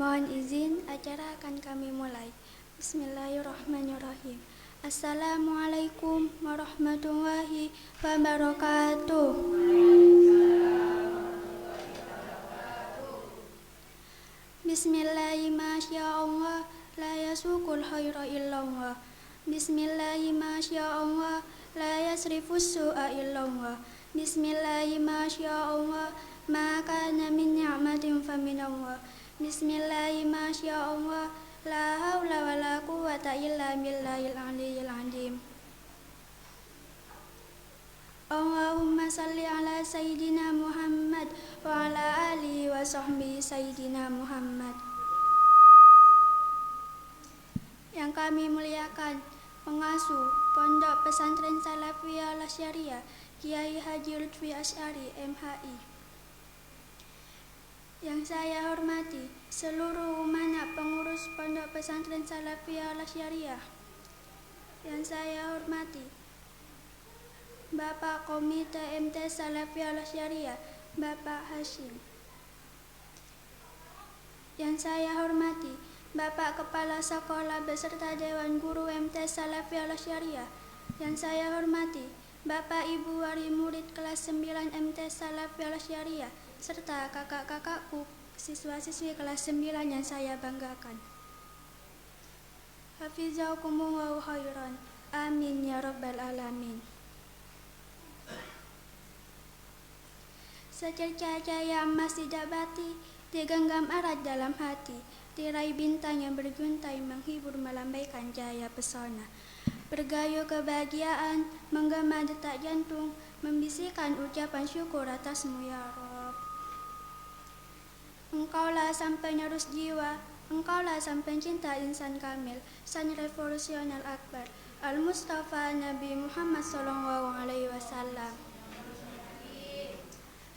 Mohon izin, acara akan kami mulai. Bismillahirrahmanirrahim. Assalamualaikum warahmatullahi wabarakatuh. Bismillahi masyaallah, la yasukul khaira illallah. Bismillahi masyaallah, la yasrifus su'a illallah. Bismillahi masyaallah, ma kana min ni'matin faminallah. Bismillahi masyaallah, la haula wala quwwata illa billahil aliyyil azim. Allahumma salli ala sayyidina Muhammad wa ala alihi wa sahbihi sayyidina Muhammad. Yang kami muliakan pengasuh Pondok Pesantren Salafiyah Al-Syariah Kiai Haji Lutfi Asy'ari MHI. Yang saya hormati seluruh umanah pengurus Pondok Pesantren Salafiyah Al-Syariah. Yang saya hormati Bapak Komite MT Salafiyah Al-Syariah, Bapak Hashim. Yang saya hormati Bapak Kepala Sekolah beserta Dewan Guru MT Salafiyah Al-Syariah. Yang saya hormati Bapak Ibu Wali Murid kelas 9 MT Salafiyah Al-Syariah serta kakak-kakakku siswa-siswi kelas 9 yang saya banggakan. Hafizakumullahu khairan. Amin ya rabbal alamin. Secercah cahaya emas didapati, digenggam erat dalam hati, tirai bintang yang berguntai menghibur melambaikan cahaya pesona. Bergayu kebahagiaan, menggema detak jantung, membisikkan ucapan syukur atasmu ya Rabb. Engkaulah sang penerus jiwa, engkaulah sang pencinta insan kamil, sang revolusioner akbar, Al-Mustafa Nabi Muhammad SAW.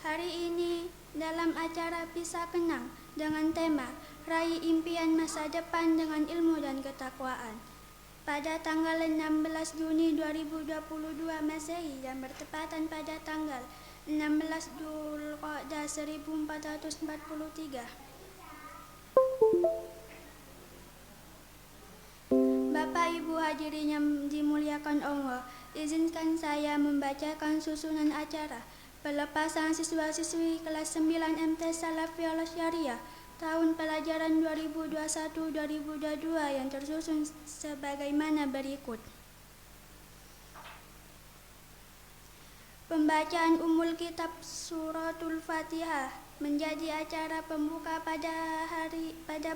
Hari ini dalam acara Pisah Kenang dengan tema Raih Impian Masa Depan dengan Ilmu dan Ketakwaan pada tanggal 16 Juni 2022 Masehi yang bertepatan pada tanggal 16 Dzulqa'dah 1443. Bapak Ibu hadirin yang dimuliakan Allah, izinkan saya membacakan susunan acara pelepasan siswa-siswi kelas 9 MT Salafiyah Al-Syariah tahun pelajaran 2021-2022 yang tersusun sebagaimana berikut. Pembacaan Ummul Kitab Suratul Fatihah menjadi acara pembuka pada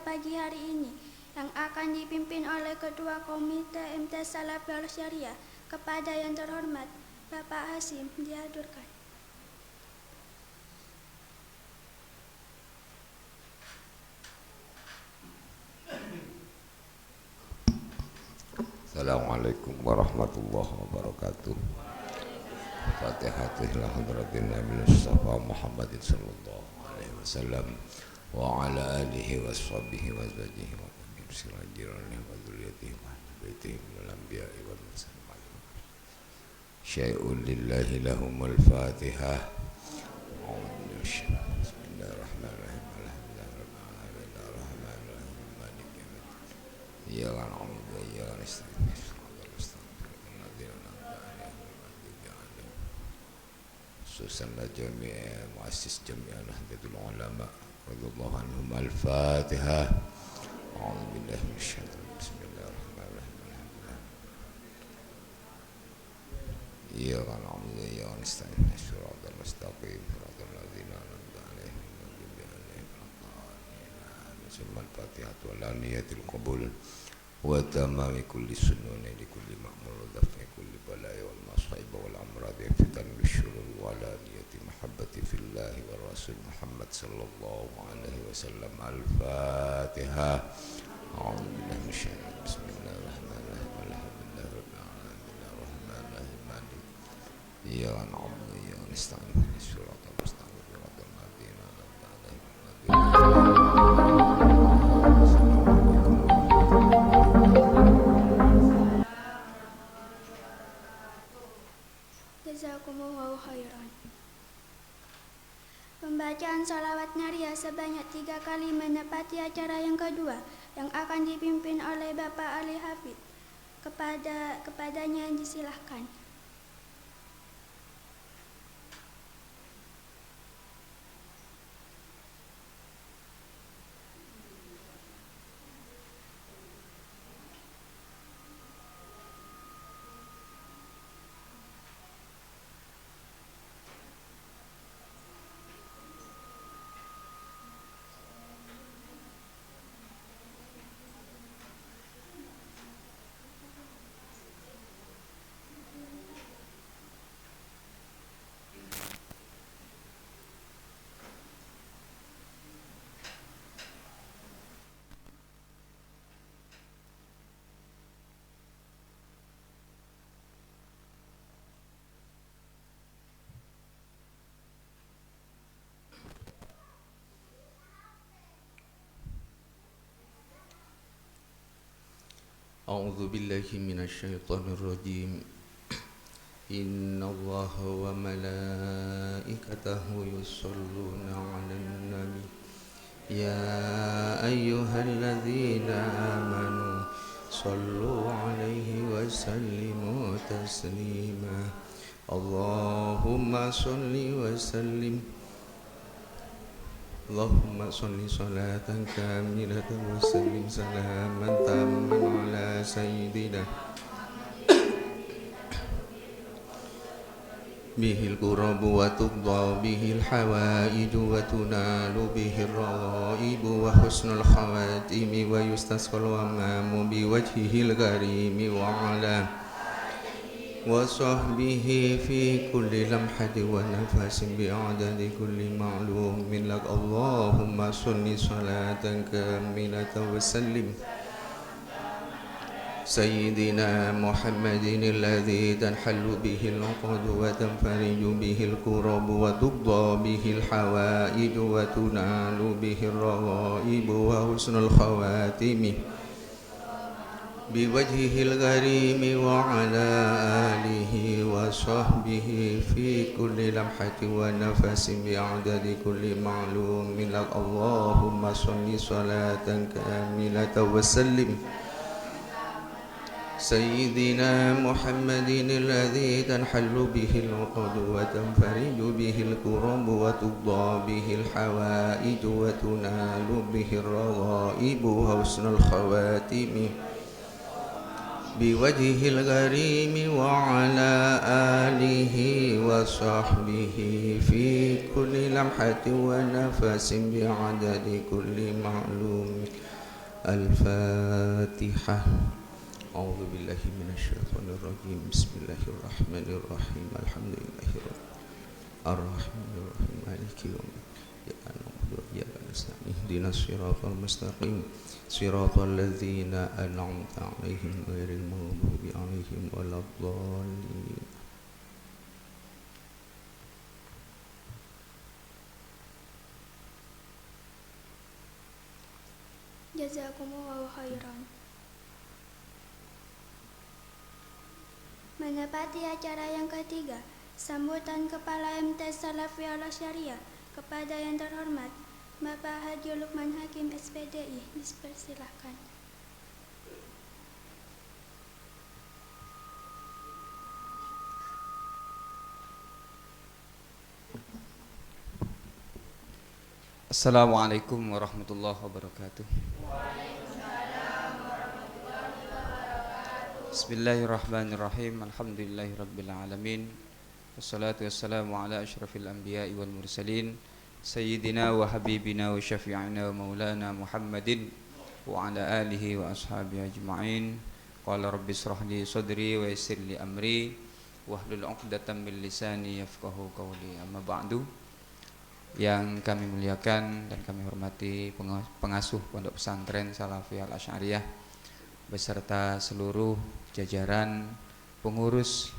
pagi hari ini yang akan dipimpin oleh Ketua Komite MT Salafiyah Al-Syariah. Kepada yang terhormat Bapak Hashim dihaturkan. Assalamualaikum warahmatullahi wabarakatuh. Fatihah ila hadratin Nabi Mustafa Muhammadin sallallahu alaihi wasallam wa ala alihi wa sahbihi wa azwajihi wa sirajirani wa dzurriyyatihi wa baitihi minal anbiya'i wal mursalin. Syai'un lillahi lahumul Fatihah. Bismillahirrahmanirrahim. Iyyaka na'budu wa iyyaka nasta'in. Khususan jami' muassis jami' Nahdlatul Ulama radhiyallahu anhum. Al-Fatihah. A'udzu billahi minasyaitonir rajim. Bismillahirrahmanirrahim. Iyyaka na'budu wa iyyaka nasta'in. Shiratal mustaqim. Shiratal ladzina an'amta 'alaihim ghairil maghdubi 'alaihim waladdallin. Al-Fatihah wa la niyatil qabul wa tamami kulli sunnati li kulli ma'mur wa daf'i kulli bala'i wal masa'ib wal amrad fitan bisyurur wa la niyati mahabbati fillahi wa rasul Muhammad sallallahu alaihi wasallam. Al-Fatihah. A'udzu billahi minasyaitonir rajim. Bismillahirrahmanirrahim. Alhamdulillahi rabbil alamin arrahmanir rahim maliki iyyaka na'budu wa iyyaka nasta'in ihdinas siratal mustaqim siratal ladzina an'amta 'alaihim. Jazakumullahu khairan. Pembacaan sholawat Naria sebanyak 3 kali menepati acara yang kedua yang akan dipimpin oleh Bapak Ali Hafid. Kepadanya disilahkan. أعوذ بالله من الشيطان الرجيم إن الله وملائكته يصلون على النبي يا أيها الذين آمنوا صلوا عليه وسلموا تسليما اللهم صل وسلم اللهم صل صلاة كاملة وسلم سلاما تاما على سيدنا به الكرب وتقضى به الحوائج وتنال به الرغائب وحسن الخواتم ويستسقى الغمام بوجهه الكريم وعلى وصحبه في كل لمحة ونفس بعدد كل معلوم لك اللهم صل صلاة كاملة وسلم سيدنا محمد الذي تنحل به العقد وتنفرج به الكرب وتقضى به الحوائج وتنال به الرغائب وحسن الخواتم بوجهه الكريم وعلى آله وصحبه في كل لمحة ونفس بعدد كل معلوم لك اللهم صل صلاة كاملة وسلم سيدنا محمد الذي تنحل به العقد وتنفرج به الكرب وتقضى به الحوائج وتنال به الرغائب وحسن الخواتم بوجهه الكريم وعلى آله وصحبه في كل لمحة ونفس بعدد كل معلوم الفاتحة أعوذ بالله من الشيطان الرجيم بسم الله الرحمن الرحيم الحمد لله رب الرحمن الرحيم مالك يوم الدين إياك نعبد وإياك نستعين اهدنا الصراط المستقيم صراط الذين أنعمت عليهم غير المغضوب عليهم ولا الضالين. Jazakumullahu khairan. Menepati acara yang ketiga, sambutan Kepala MT Salafi Al Syariah kepada yang terhormat Bapak Haji Lukman Hakim SPDI, dipersilahkan. Assalamualaikum warahmatullahi wabarakatuh. Bismillahirrahmanirrahim. Alhamdulillahirabbil alamin. Wassalatu wassalamu ala asyrafil anbiya'i wal mursalin sayyidina wa habibina wa syafi'ina wa maulana Muhammadin wa ala alihi wa ashabihi ajma'in. Qala rabbi israh li sadri wa yassir li amri wahlul 'uqdatam min lisani yafqahu qawli. Amma ba'du. Yang kami muliakan dan kami hormati pengasuh Pondok Pesantren Salafi Al Asy'ariyah beserta seluruh jajaran pengurus,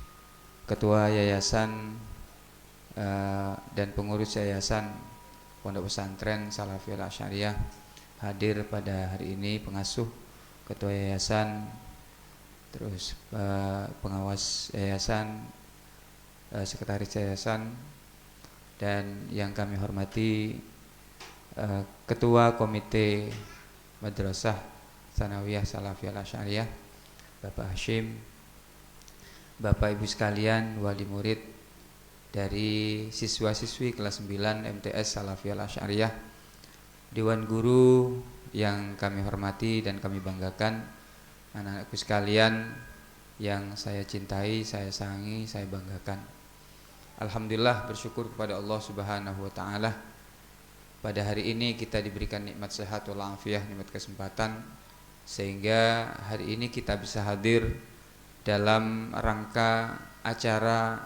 ketua yayasan dan pengurus yayasan Pondok Pesantren Salafi Al Asy'ariyah hadir pada hari ini, pengasuh, ketua yayasan, terus pengawas yayasan, sekretaris yayasan, dan yang kami hormati Ketua Komite Madrasah Tsanawiyah Salafiyah Al-Asy'ariyah Bapak Hashim, Bapak Ibu sekalian, wali murid dari siswa-siswi kelas 9 MTS Salafiyah Al-Asy'ariyah, Dewan Guru yang kami hormati dan kami banggakan, anak-anakku sekalian yang saya cintai, saya sayangi, saya banggakan. Alhamdulillah, bersyukur kepada Allah Subhanahu wa taala. Pada hari ini kita diberikan nikmat sehat wal afiyah, nikmat kesempatan, sehingga hari ini kita bisa hadir dalam rangka acara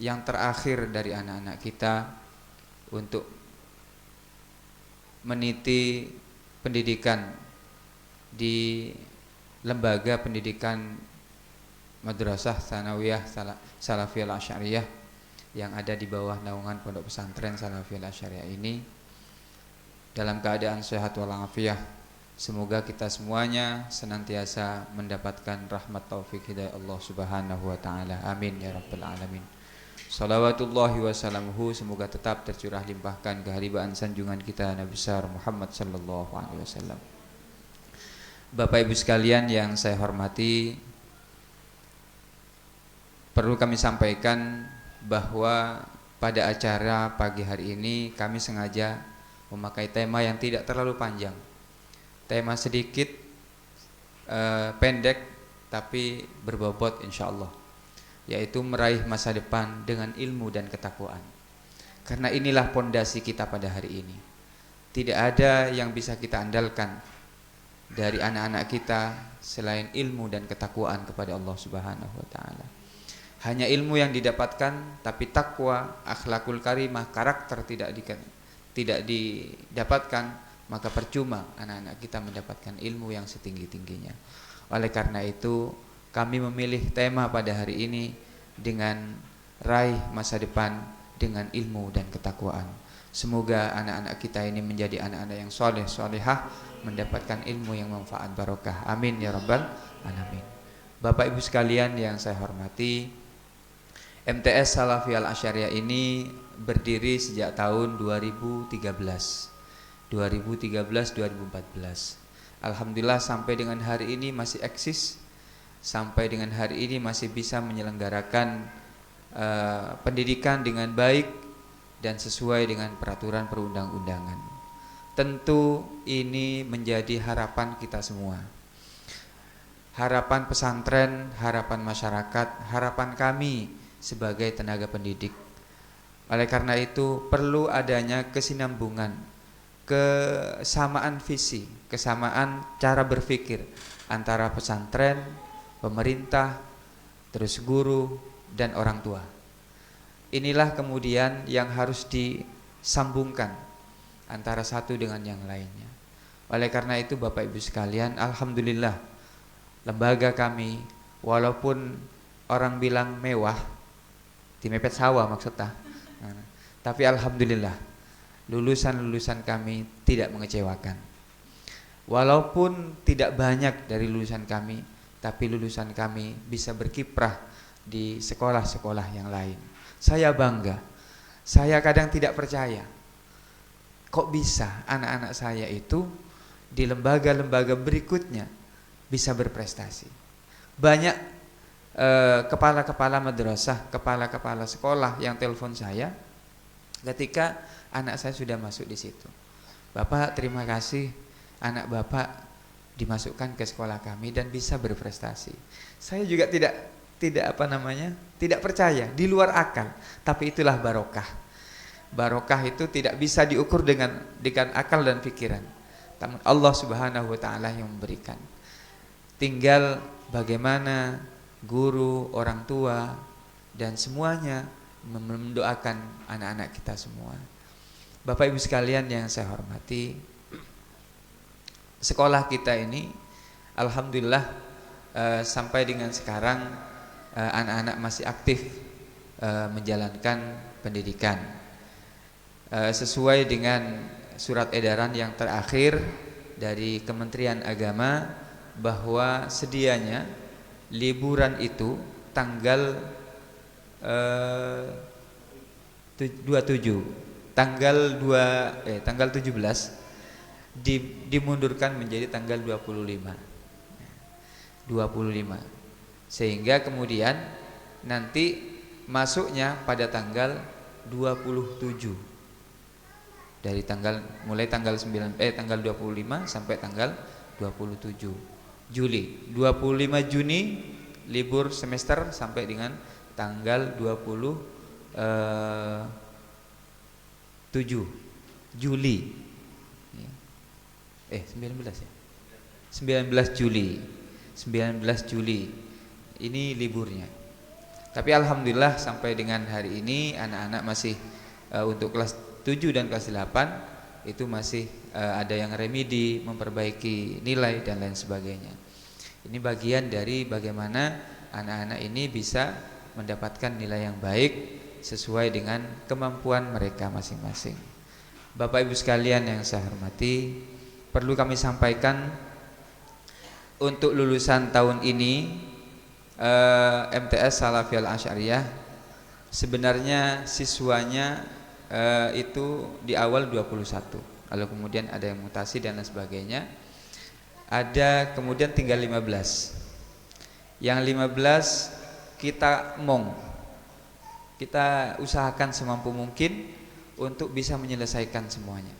yang terakhir dari anak-anak kita untuk meniti pendidikan di lembaga pendidikan Madrasah Tsanawiyah Salafiyah Al-Asy'ariyah yang ada di bawah naungan Pondok Pesantren Salafiyah Al-Asy'ariyah ini dalam keadaan sehat walafiat. Semoga kita semuanya senantiasa mendapatkan rahmat taufik hidayah Allah Subhanahu wa taala. Amin ya rabbal alamin. Shalawatullahi wassalamuhu, semoga tetap tercurah limpahkan keharibaan sanjungan kita Nabi besar Muhammad sallallahu alaihi wasallam. Bapak Ibu sekalian yang saya hormati, perlu kami sampaikan bahwa pada acara pagi hari ini kami sengaja memakai tema yang tidak terlalu panjang, tema sedikit pendek tapi berbobot insyaallah, yaitu meraih masa depan dengan ilmu dan ketakwaan. Karena inilah pondasi kita pada hari ini. Tidak ada yang bisa kita andalkan dari anak-anak kita selain ilmu dan ketakwaan kepada Allah Subhanahu wa taala. Hanya ilmu yang didapatkan, tapi takwa, akhlakul karimah, karakter tidak didapatkan, maka percuma anak-anak kita mendapatkan ilmu yang setinggi-tingginya. Oleh karena itu, kami memilih tema pada hari ini dengan raih masa depan dengan ilmu dan ketakwaan. Semoga anak-anak kita ini menjadi anak-anak yang soleh, solehah, mendapatkan ilmu yang manfaat barokah. Amin ya rabbal alamin. Bapak Ibu sekalian yang saya hormati, MTS Salafiyah Al-Asy'ariyah ini berdiri sejak tahun 2013-2014. Alhamdulillah sampai dengan hari ini masih eksis, sampai dengan hari ini masih bisa menyelenggarakan pendidikan dengan baik dan sesuai dengan peraturan perundang-undangan. Tentu ini menjadi harapan kita semua, harapan pesantren, harapan masyarakat, harapan kami sebagai tenaga pendidik. Oleh karena itu perlu adanya kesinambungan, kesamaan visi, kesamaan cara berpikir antara pesantren, pemerintah, terus guru dan orang tua. Inilah kemudian yang harus disambungkan antara satu dengan yang lainnya. Oleh karena itu Bapak Ibu sekalian, alhamdulillah lembaga kami walaupun orang bilang mewah, di mepet sawah maksudnya, tapi alhamdulillah lulusan-lulusan kami tidak mengecewakan. Walaupun tidak banyak dari lulusan kami, tapi lulusan kami bisa berkiprah di sekolah-sekolah yang lain. Saya bangga. Saya kadang tidak percaya, kok bisa anak-anak saya itu di lembaga-lembaga berikutnya bisa berprestasi. Banyak kepala-kepala madrasah, kepala-kepala sekolah yang telepon saya ketika anak saya sudah masuk di situ. Bapak, terima kasih anak Bapak dimasukkan ke sekolah kami dan bisa berprestasi. Saya juga tidak percaya, di luar akal, tapi itulah barokah. Barokah itu tidak bisa diukur dengan akal dan pikiran. Namun Allah Subhanahu wa taala yang memberikan. Tinggal bagaimana guru, orang tua dan semuanya mendoakan anak-anak kita semua. Bapak Ibu sekalian yang saya hormati, sekolah kita ini alhamdulillah sampai dengan sekarang anak-anak masih aktif menjalankan pendidikan sesuai dengan surat edaran yang terakhir dari Kementerian Agama bahwa sedianya liburan itu tanggal 27. Tanggal 17 dimundurkan menjadi tanggal 25. Sehingga kemudian nanti masuknya pada tanggal 27. Dari mulai tanggal 25 sampai tanggal 27 Juli. 25 Juni libur semester sampai dengan tanggal 27 Juli. 19 ya. 19 Juli. Ini liburnya. Tapi alhamdulillah sampai dengan hari ini anak-anak masih untuk kelas 7 dan kelas 8 itu masih ada yang remedi, memperbaiki nilai dan lain sebagainya. Ini bagian dari bagaimana anak-anak ini bisa mendapatkan nilai yang baik sesuai dengan kemampuan mereka masing-masing. Bapak Ibu sekalian yang saya hormati, perlu kami sampaikan untuk lulusan tahun ini MTS Salafiyah Al-Asy'ariyah sebenarnya siswanya itu di awal 21, lalu kemudian ada yang mutasi dan lain sebagainya. Ada kemudian tinggal 15. Yang 15 kita usahakan semampu mungkin untuk bisa menyelesaikan semuanya.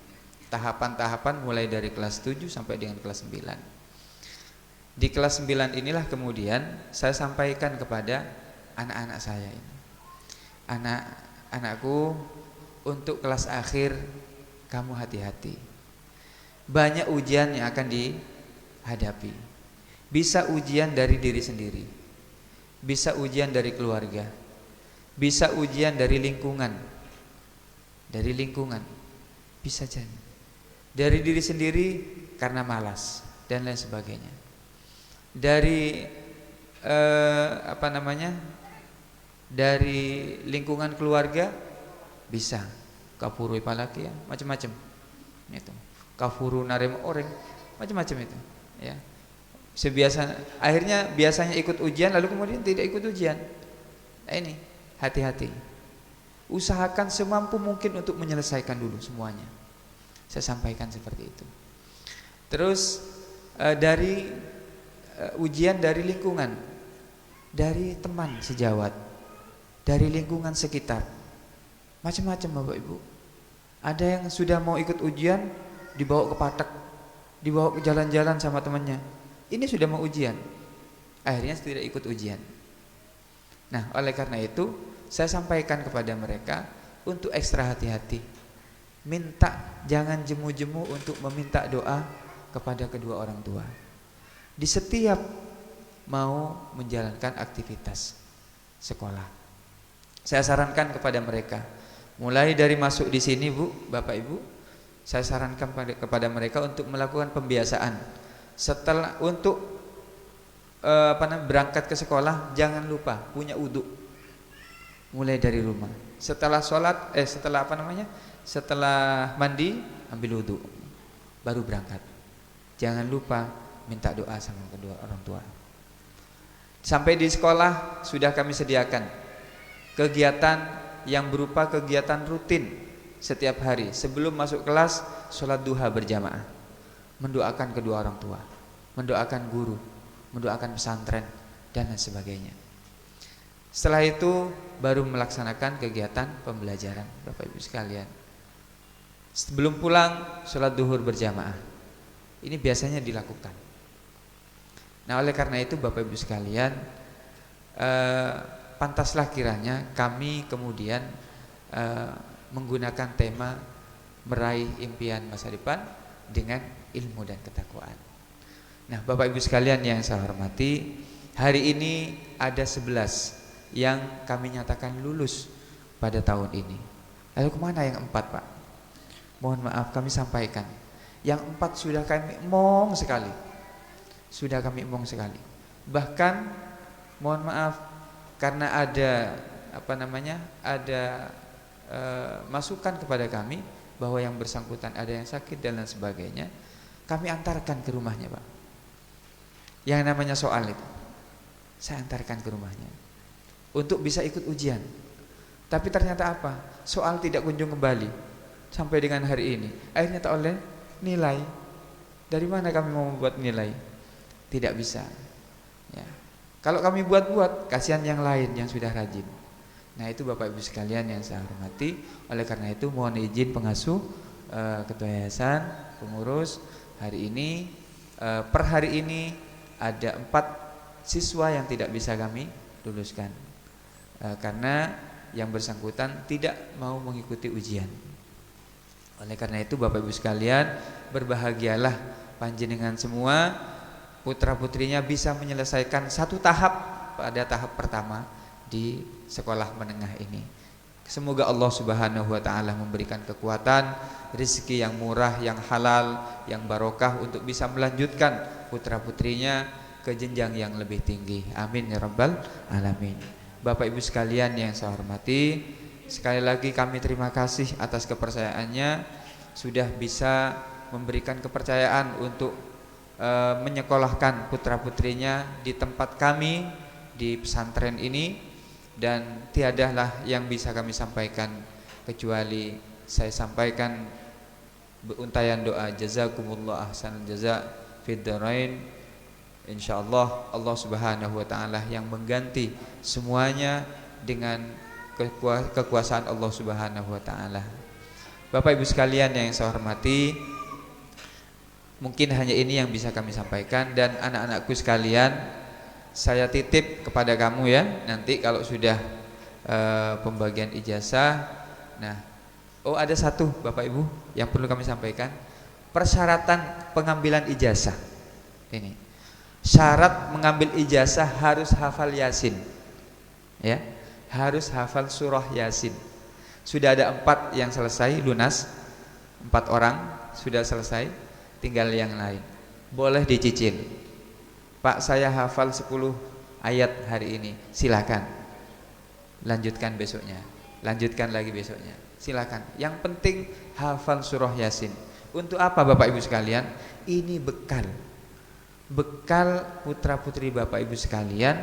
Tahapan-tahapan mulai dari kelas 7 sampai dengan kelas 9. Di kelas 9 inilah kemudian saya sampaikan kepada anak-anak saya ini. Anak-anakku, untuk kelas akhir kamu hati-hati. Banyak ujian yang akan dihadapi. Bisa ujian dari diri sendiri, bisa ujian dari keluarga, bisa ujian dari lingkungan. Bisa jadi dari diri sendiri karena malas dan lain sebagainya. Dari dari lingkungan keluarga bisa kapuru ipalaki ya, macam-macam itu, kafuru narem orang, macam-macam itu ya. Akhirnya biasanya ikut ujian lalu kemudian tidak ikut ujian. Nah, ini hati-hati, usahakan semampu mungkin untuk menyelesaikan dulu semuanya. Saya sampaikan seperti itu. Terus dari ujian dari lingkungan, dari teman sejawat, dari lingkungan sekitar, macam-macam Bapak Ibu. Ada yang sudah mau ikut ujian dibawa ke patek, dibawa ke jalan-jalan sama temannya. Ini sudah mau ujian, akhirnya tidak ikut ujian. Nah, oleh karena itu saya sampaikan kepada mereka untuk ekstra hati-hati. Jangan jemu-jemu untuk meminta doa kepada kedua orang tua di setiap mau menjalankan aktivitas sekolah. Saya sarankan kepada mereka, mulai dari masuk di sini Bu, Bapak Ibu, saya sarankan kepada mereka untuk melakukan pembiasaan. Setelah untuk berangkat ke sekolah, jangan lupa punya wudu. Mulai dari rumah. Setelah sholat, setelah mandi, ambil wudu, baru berangkat. Jangan lupa minta doa sama kedua orang tua. Sampai di sekolah sudah kami sediakan kegiatan yang berupa kegiatan rutin setiap hari. Sebelum masuk kelas, sholat duha berjamaah, mendoakan kedua orang tua, mendoakan guru, mendoakan pesantren dan lain sebagainya. Setelah itu baru melaksanakan kegiatan pembelajaran Bapak Ibu sekalian. Sebelum pulang, sholat duhur berjamaah. Ini biasanya dilakukan. Nah, oleh karena itu Bapak Ibu sekalian, pantaslah kiranya kami kemudian menggunakan tema meraih impian masa depan dengan ilmu dan ketakwaan. Nah, Bapak Ibu sekalian yang saya hormati, hari ini ada 11 yang kami nyatakan lulus pada tahun ini. Lalu kemana yang 4 Pak? Mohon maaf kami sampaikan, yang 4 sudah kami emong sekali. Bahkan mohon maaf karena ada masukan kepada kami bahwa yang bersangkutan ada yang sakit dan lain sebagainya, kami antarkan ke rumahnya Pak. Yang namanya soal itu saya antarkan ke rumahnya untuk bisa ikut ujian. Tapi ternyata apa? Soal tidak kunjung kembali sampai dengan hari ini. Akhirnya tak oleh nilai. Dari mana kami mau membuat nilai? Tidak bisa. Ya. Kalau kami buat-buat, kasihan yang lain yang sudah rajin. Nah itu Bapak Ibu sekalian yang saya hormati. Oleh karena itu mohon izin pengasuh, ketua yayasan, pengurus, hari ini per hari ini ada 4 siswa yang tidak bisa kami luluskan karena yang bersangkutan tidak mau mengikuti ujian. Oleh karena itu Bapak Ibu sekalian, berbahagialah panjenengan semua, putra putrinya bisa menyelesaikan 1 tahap pada tahap pertama di sekolah menengah ini. Semoga Allah Subhanahu wa taala memberikan kekuatan, rezeki yang murah, yang halal, yang barokah untuk bisa melanjutkan putra putrinya ke jenjang yang lebih tinggi. Amin ya rabbal alamin. Bapak Ibu sekalian yang saya hormati, sekali lagi kami terima kasih atas kepercayaannya, sudah bisa memberikan kepercayaan untuk menyekolahkan putra putrinya di tempat kami di pesantren ini. Dan tiadalah yang bisa kami sampaikan kecuali saya sampaikan untayan doa jazakumullah ahsanal jaza fid dharain. Insyaallah Allah Subhanahu wa taala yang mengganti semuanya dengan kekuasaan Allah Subhanahu wa taala. Bapak Ibu sekalian yang saya hormati, mungkin hanya ini yang bisa kami sampaikan. Dan anak-anakku sekalian, saya titip kepada kamu ya, nanti kalau sudah pembagian ijazah. Nah, ada satu Bapak Ibu yang perlu kami sampaikan. Persyaratan pengambilan ijazah ini, syarat mengambil ijazah harus hafal Yasin, ya, harus hafal surah Yasin. Sudah ada 4 yang selesai lunas, 4 orang sudah selesai, tinggal yang lain. Boleh dicicil. Pak, saya hafal 10 ayat hari ini, silakan lanjutkan besoknya, lanjutkan lagi besoknya, silakan. Yang penting hafal surah Yasin. Untuk apa Bapak Ibu sekalian? Ini bekal putra putri Bapak Ibu sekalian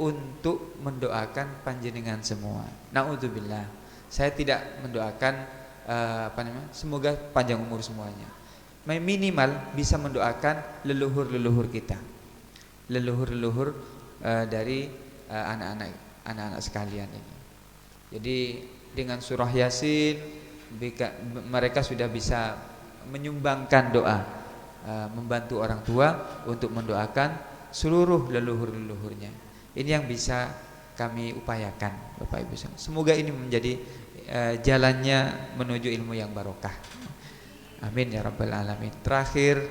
untuk mendoakan panjenengan semua. Naudzubillah, saya tidak mendoakan semoga panjang umur semuanya. Minimal bisa mendoakan leluhur kita, leluhur dari anak-anak sekalian ini. Jadi dengan surah Yasin mereka sudah bisa menyumbangkan doa, membantu orang tua untuk mendoakan seluruh leluhur-leluhurnya. Ini yang bisa kami upayakan Bapak Ibu. Semoga ini menjadi jalannya menuju ilmu yang barokah. Amin ya rabbal alamin. Terakhir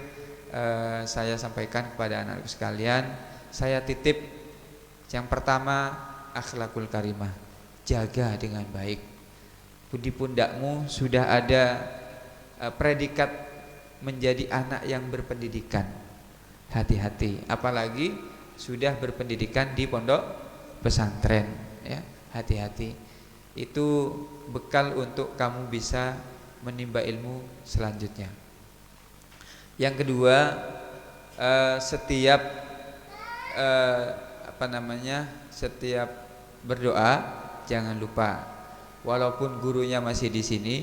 saya sampaikan kepada anak-anak sekalian, saya titip yang pertama akhlakul karimah, jaga dengan baik. Di pundakmu sudah ada predikat menjadi anak yang berpendidikan. Hati-hati, apalagi sudah berpendidikan di pondok pesantren, ya, hati-hati. Itu bekal untuk kamu bisa menimba ilmu selanjutnya. Yang kedua, setiap setiap berdoa jangan lupa, walaupun gurunya masih di sini,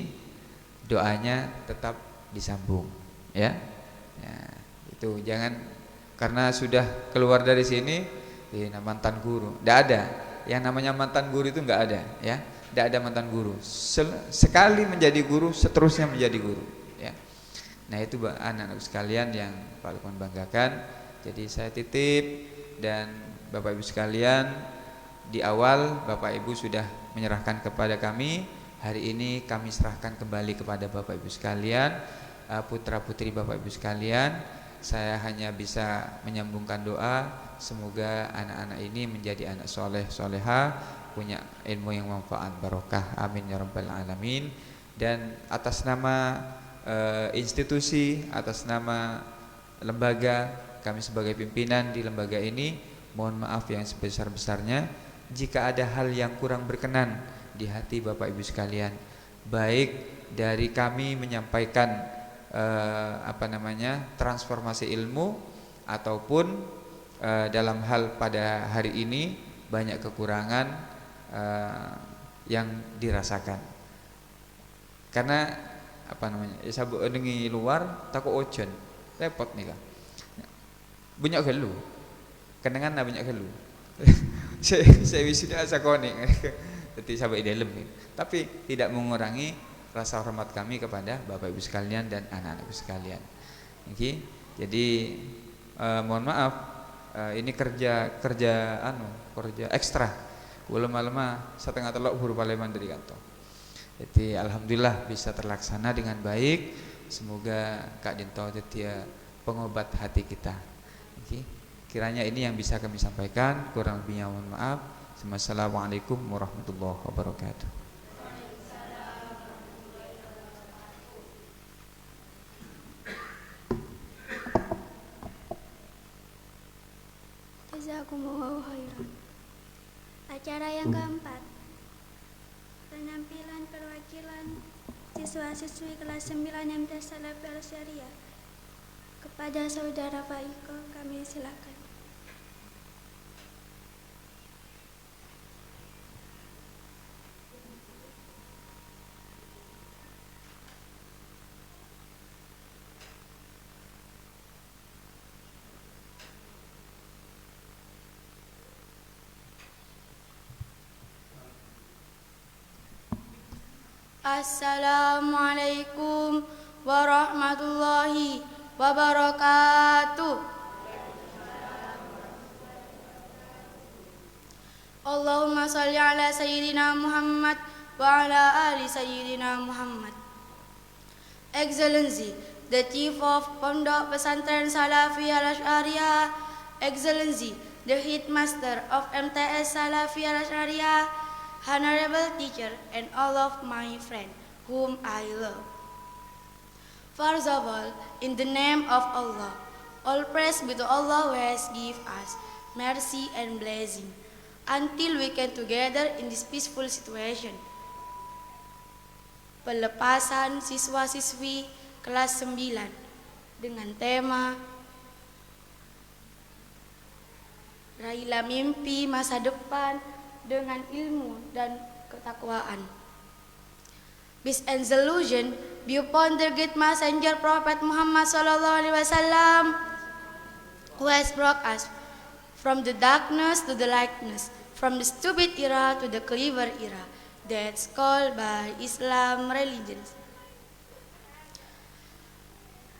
doanya tetap disambung, ya. Itu jangan karena sudah keluar dari sini, mantan guru. Tidak ada yang namanya mantan guru, itu nggak ada, ya. Tidak ada mantan guru. Sekali menjadi guru, seterusnya menjadi guru, ya. Nah itu anak-anak sekalian yang Pak Lukman banggakan. Jadi saya titip, dan Bapak Ibu sekalian, di awal Bapak Ibu sudah menyerahkan kepada kami. Hari ini kami serahkan kembali kepada Bapak Ibu sekalian, putra putri Bapak Ibu sekalian. Saya hanya bisa menyambungkan doa, semoga anak-anak ini menjadi anak soleh soleha, punya ilmu yang manfaat barokah. Amin ya rabbal alamin. Dan atas nama institusi, atas nama lembaga, kami sebagai pimpinan di lembaga ini, mohon maaf yang sebesar-besarnya jika ada hal yang kurang berkenan di hati Bapak Ibu sekalian, baik dari kami menyampaikan transformasi ilmu, ataupun dalam hal pada hari ini banyak kekurangan, yang dirasakan. Karena apa namanya? Sabuk dengi luar takut ojen. Repot nih kan. Banyak gelu. Kenangan banyak gelu. Saya wisuda sakone. Jadi sabuk di dalam. Tapi tidak mengurangi rasa hormat kami kepada Bapak Ibu sekalian dan anak-anak sekalian. Oke. Jadi mohon maaf, ini kerja ekstra. Kula malema setengah telok buru paleman dari kantor. Jadi alhamdulillah bisa terlaksana dengan baik. Semoga Kak Dinto jadi pengobat hati kita. Oke. Kiranya ini yang bisa kami sampaikan. Kurang lebihnya mohon maaf. Assalamualaikum warahmatullahi wabarakatuh. Jazakumullahu khairan. Acara yang keempat, penampilan perwakilan siswa-siswi kelas 9 MTS Salafi Al-Syariah. Kepada Saudara Faiko kami silakan. Assalamualaikum warahmatullahi wabarakatuh. Allahumma salli ala Sayyidina Muhammad wa ala ali Sayyidina Muhammad. Excellency, the Chief of Pondok Pesantren Salafi Al-Syariah, Excellency, the Headmaster of MTS Salafi Al-Syariah, honorable teacher, and all of my friends whom I love. First of all, in the name of Allah, all praise be to Allah who has given us mercy and blessing until we can together in this peaceful situation. Pelepasan siswa-siswi kelas 9 dengan tema Raihlah mimpi masa depan dengan ilmu dan ketakwaan. Peace and illusion be upon the great messenger Prophet Muhammad sallallahu alaihi wasallam, who has brought us from the darkness to the lightness, from the stupid era to the clever era that's called by Islam religion.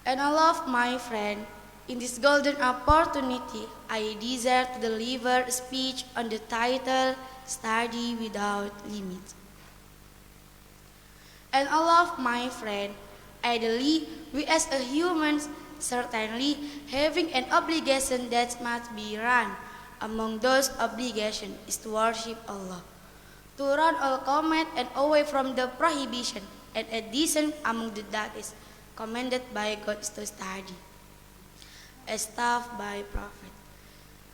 And I love my friend. In this golden opportunity, I desire to deliver a speech on the title Study Without Limits. And I love my friend. Ideally, we as a humans certainly having an obligation that must be run. Among those obligations is to worship Allah, to run all command and away from the prohibition, and addition among the that is commanded by God is to study. As taught by Prophet.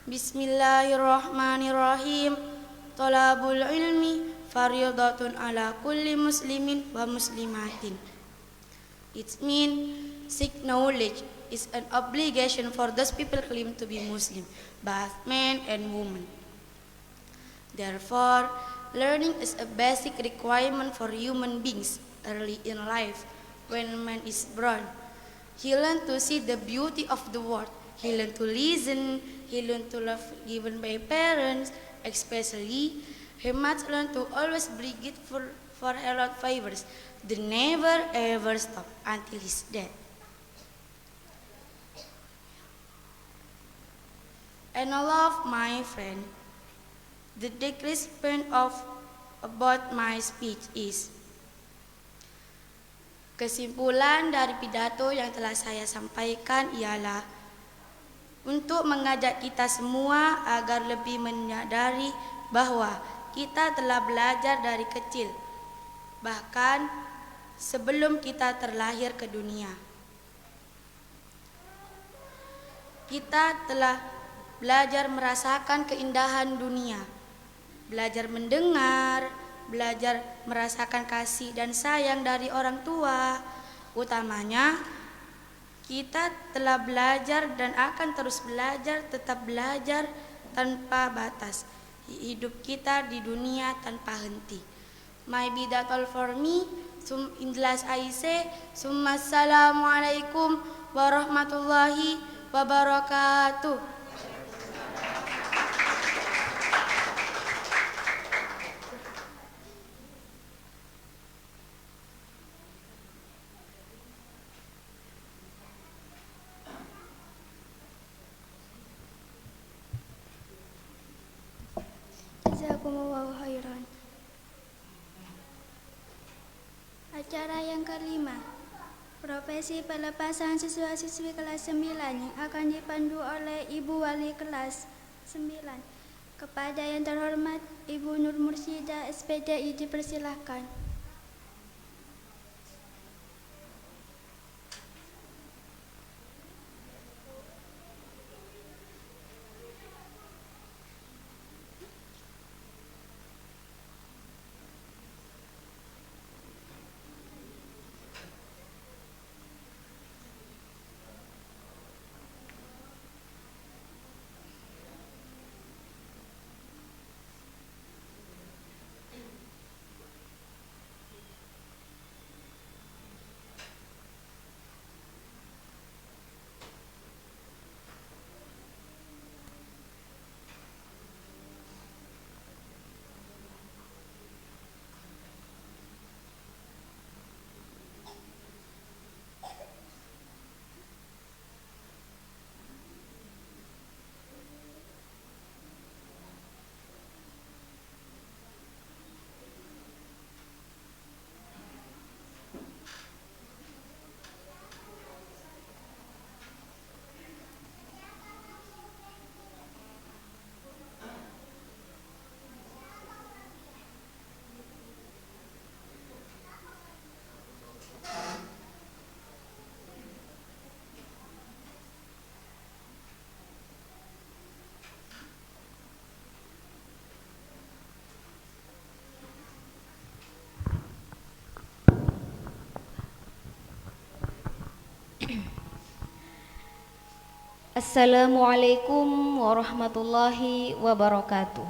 Bismillahirrahmanirrahim. Talabul ilmi fardhatun ala kulli muslimin wa muslimatin. It means seek knowledge is an obligation for those people claim to be Muslim, both men and women. Therefore, learning is a basic requirement for human beings early in life. When man is born, he learned to see the beauty of the world. He learned to listen. He learned to love given by parents. Especially, he must learn to always be grateful for a lot of favors. They never ever stop until his death. And I love my friend. The decrease point of about my speech is. Kesimpulan dari pidato yang telah saya sampaikan ialah untuk mengajak kita semua agar lebih menyadari bahwa kita telah belajar dari kecil, bahkan sebelum kita terlahir ke dunia. Kita telah belajar merasakan keindahan dunia, belajar mendengar, belajar merasakan kasih dan sayang dari orang tua. Utamanya, kita telah belajar dan akan terus belajar, tetap belajar tanpa batas. Hidup kita di dunia tanpa henti. Maybe that all for me. In the last I say, Assalamualaikum warahmatullahi wabarakatuh. Jazakumullahu khairan. Acara yang kelima, profesi pelepasan siswa-siswi kelas 9 yang akan dipandu oleh Ibu Wali kelas 9. Kepada yang terhormat Ibu Nur Mursyida SPDI dipersilahkan. Assalamualaikum warahmatullahi wabarakatuh.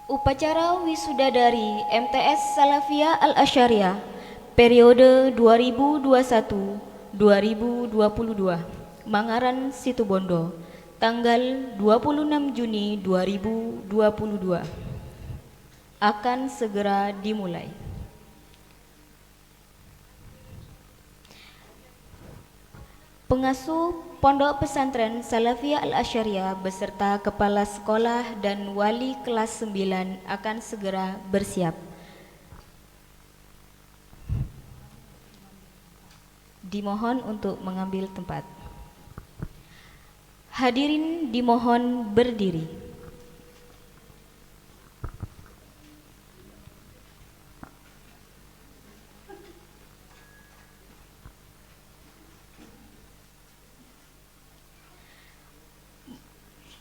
Upacara wisuda dari MTS Salafiyah Al-Asyariah periode 2021-2022 Mangaran Situbondo tanggal 26 Juni 2022 akan segera dimulai. Pengasuh Pondok Pesantren Salafiyah Al-Asyariah beserta kepala sekolah dan wali kelas 9 akan segera bersiap. Dimohon untuk mengambil tempat. Hadirin dimohon berdiri.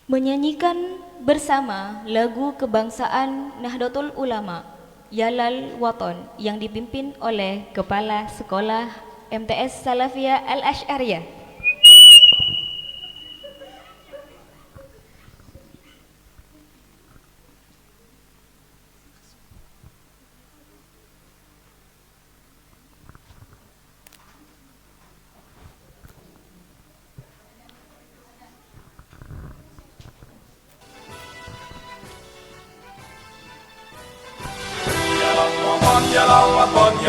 Menyanyikan bersama lagu kebangsaan Nahdlatul Ulama Yalal Waton yang dipimpin oleh Kepala Sekolah MTS Salafiyah Al-Asyariah.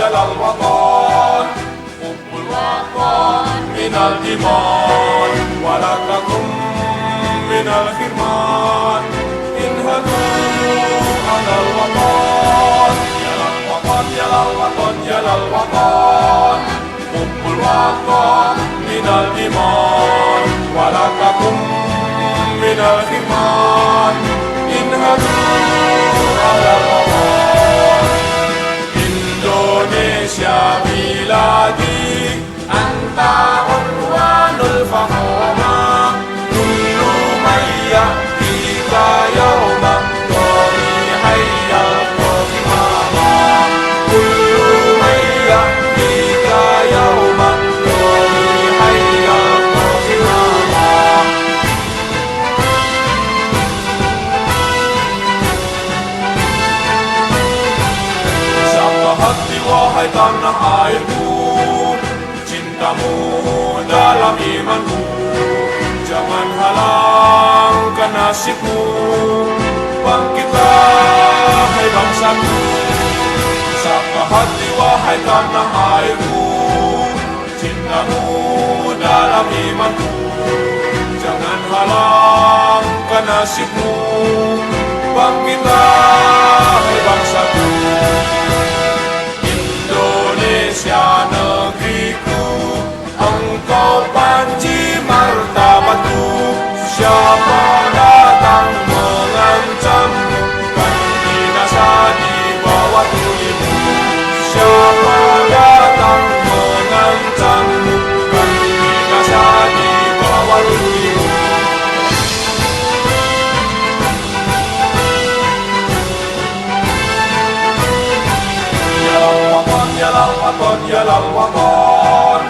يا للوطن حب الوطن من الإيمان ولا تكن من الحرمان انهضوا على الوطن يا للوطن يا للوطن يا للوطن حب الوطن من الإيمان ولا تكن من الحرمان انهضوا على الوطن Indonesia biladi anta unwanul fahoma kullu mayya kita yawma qari hayyal qasimama kullu mayya kita yawma qari hayyal qasimama tanah airku, cintamu dalam imanku. Jangan halangkan nasibmu, bangkitlah hai bangsaku. Sapa hati wahai tanah airku, cintamu dalam imanku. Jangan halangkan nasibmu, bangkitlah hai bangsaku. Indonesia negeriku, engkau panji martabatku. Siapa datang mengancammu, kan binasa di bawah tulimu. Siapa datang mengancammu, kan binasa di bawah tulimu. Ya lawakon,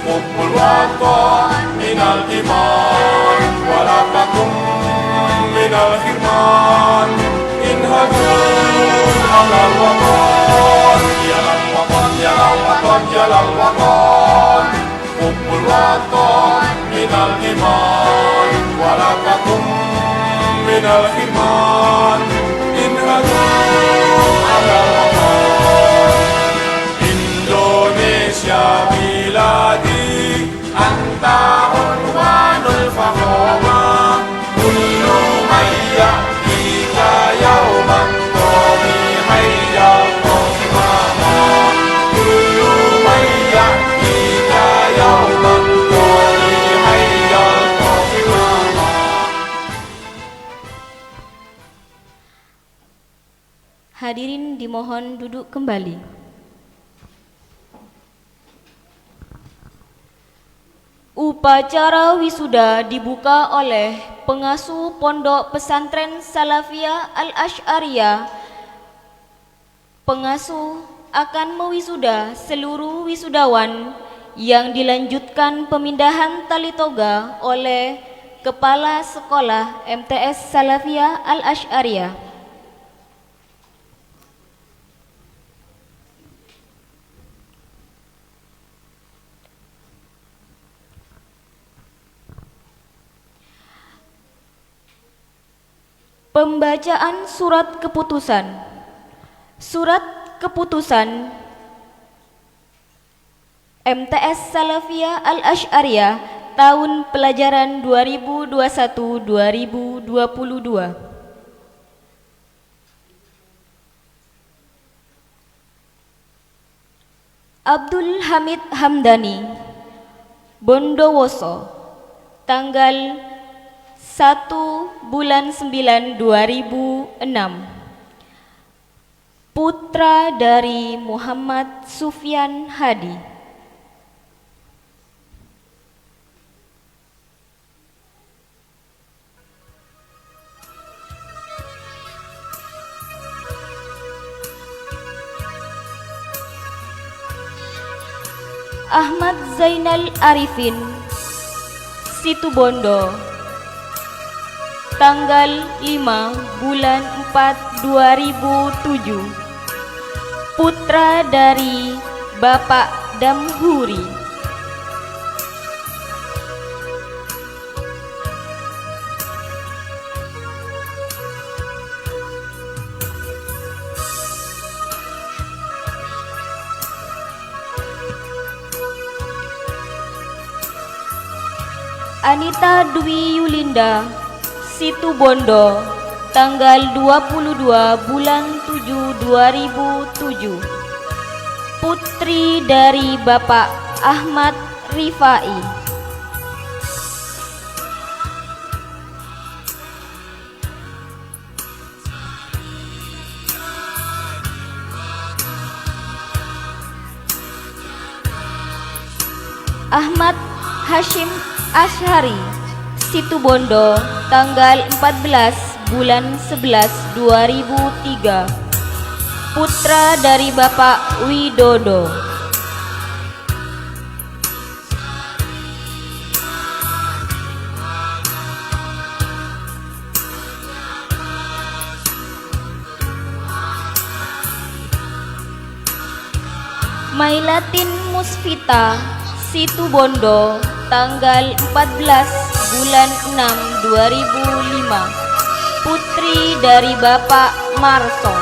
Hubbul waton minal iman, walakakum minal hirman. Inhadul alal wakon, ya lawakon, Hubbul waton minal iman, walakakum minal hirman. Inhadul alal wakon. Indonesia biladi, anta unwanul fakhoma. Kullu mayya ika yawman qawmi hayya qawmama. Kullu mayya ika yawman qawmi hayya qawmama. Hadirin dimohon duduk kembali. Upacara wisuda dibuka oleh pengasuh Pondok Pesantren Salafiyah Al-Asy'ariyah. Pengasuh akan mewisuda seluruh wisudawan yang dilanjutkan pemindahan tali toga oleh Kepala Sekolah MTS Salafiyah Al-Asy'ariyah. Pembacaan surat keputusan. Surat keputusan MTS Salafiyah Al-Asy'ariyah tahun pelajaran 2021-2022. Abdul Hamid Hamdani, Bondowoso, tanggal 1/9/2006. Putra dari Muhammad Sufyan Hadi. Ahmad Zainal Arifin, Situbondo, tanggal 5/4/2007. Putra dari Bapak Damhuri. Anita Dwi Yulinda, Situbondo, tanggal 22/7/2007. Putri dari Bapak Ahmad Rifai. Ahmad Hashim Ashari, Situbondo, tanggal 14/11/2003. Putra dari Bapak Widodo. Mailatin Musfita Situbondo, tanggal 14 bulan 6 2005, putri dari Bapak Marso.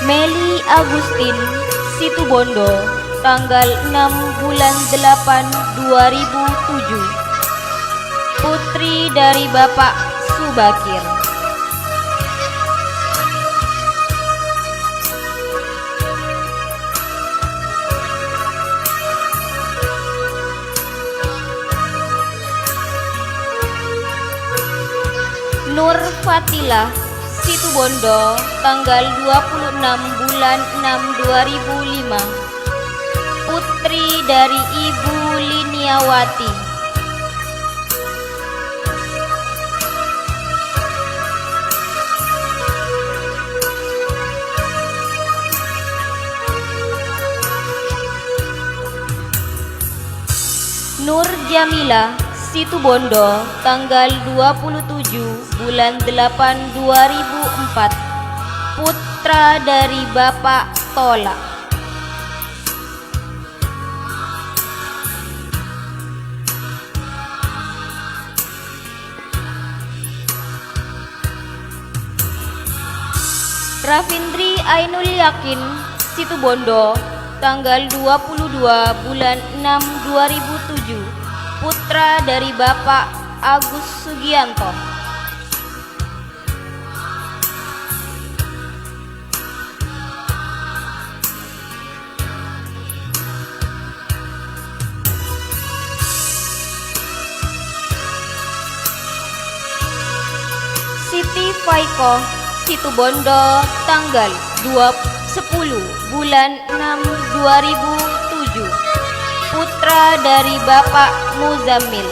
Meli Agustin Situbondo, tanggal 6 bulan 8 2007, putri dari Bapak Subakir. Nur Fatilah Situbondo, tanggal 26 bulan 6 2005, putri dari Ibu Liniawati. Nur Jamila Situbondo, tanggal 27 bulan 8 2004, putra dari Bapak Tola. Rafindri Ainul Yakin Situbondo, tanggal 22 bulan 6 2007, putra dari Bapak Agus Sugianto. Siti Faiko Situbondo, tanggal 10 bulan 6 2007, putra dari Bapak Muzammil.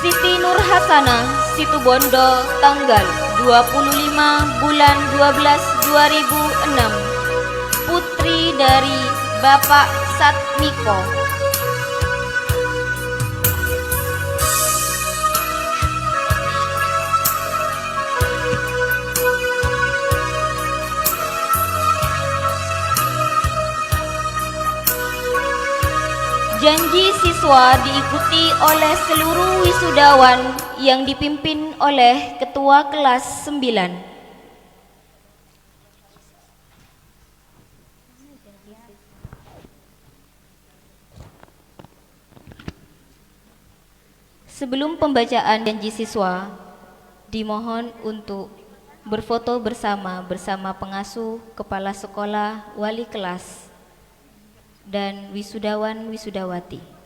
Siti Nur Hasanah Situbondo, tanggal 25 bulan 12 2006, putri dari Bapak Satmiko. Janji siswa diikuti oleh seluruh wisudawan yang dipimpin oleh Ketua Kelas 9. Sebelum pembacaan janji siswa, dimohon untuk berfoto bersama pengasuh, kepala sekolah, wali kelas, dan wisudawan-wisudawati.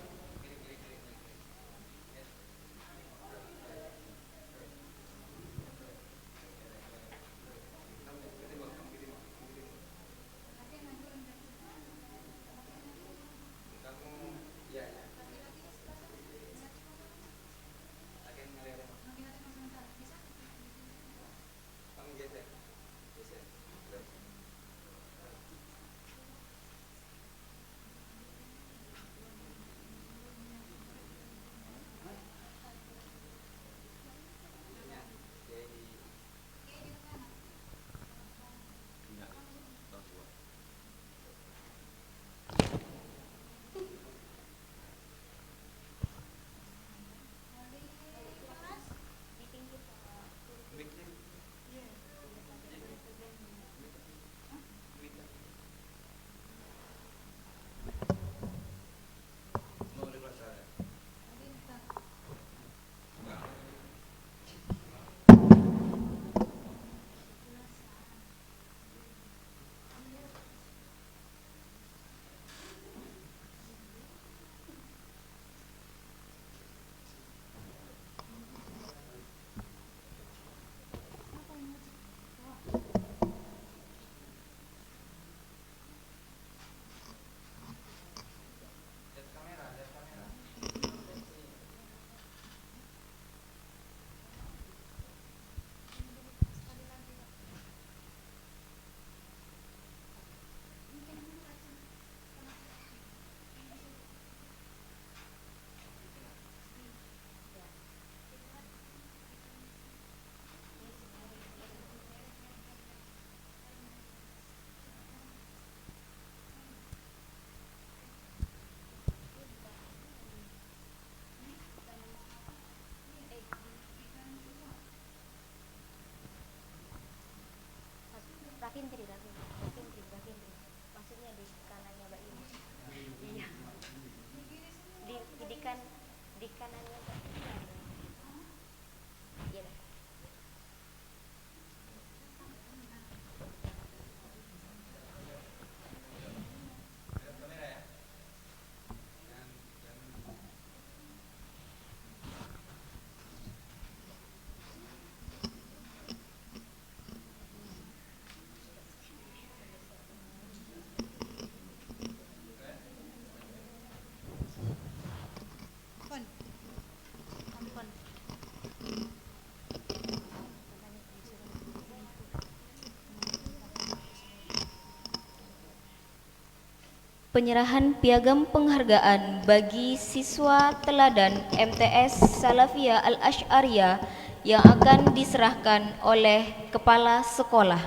Penyerahan piagam penghargaan bagi siswa teladan MTS Salafiyah Al-Asy'ariyah yang akan diserahkan oleh kepala sekolah.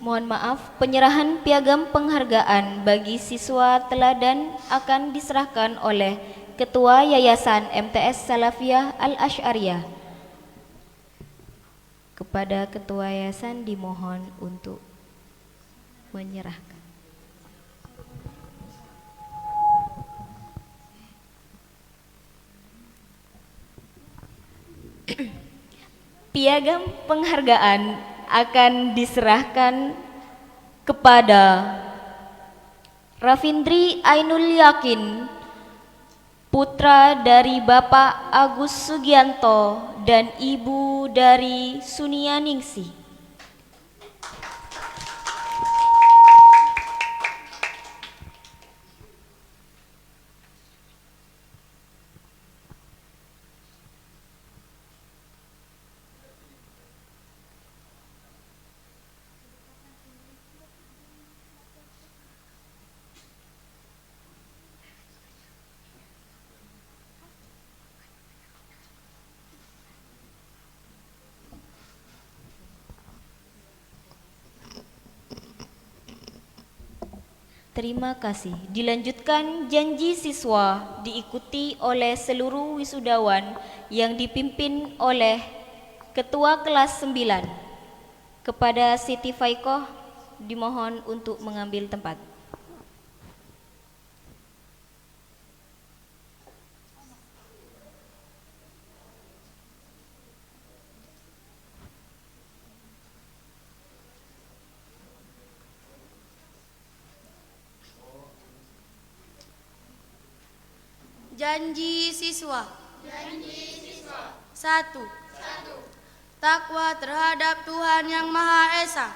Mohon maaf, penyerahan piagam penghargaan bagi siswa teladan akan diserahkan oleh Ketua Yayasan MTS Salafiyah Al-Asy'ariyah. Kepada Ketua Yayasan dimohon untuk menyerahkan. Piagam penghargaan akan diserahkan kepada Rafindri Ainul Yakin, putra dari Bapak Agus Sugianto dan Ibu dari Sunia Ningsih. Terima kasih. Dilanjutkan janji siswa diikuti oleh seluruh wisudawan yang dipimpin oleh Ketua Kelas 9. Kepada Siti Faikoh dimohon untuk mengambil tempat. Janji siswa. 1. Takwa terhadap Tuhan Yang Maha Esa.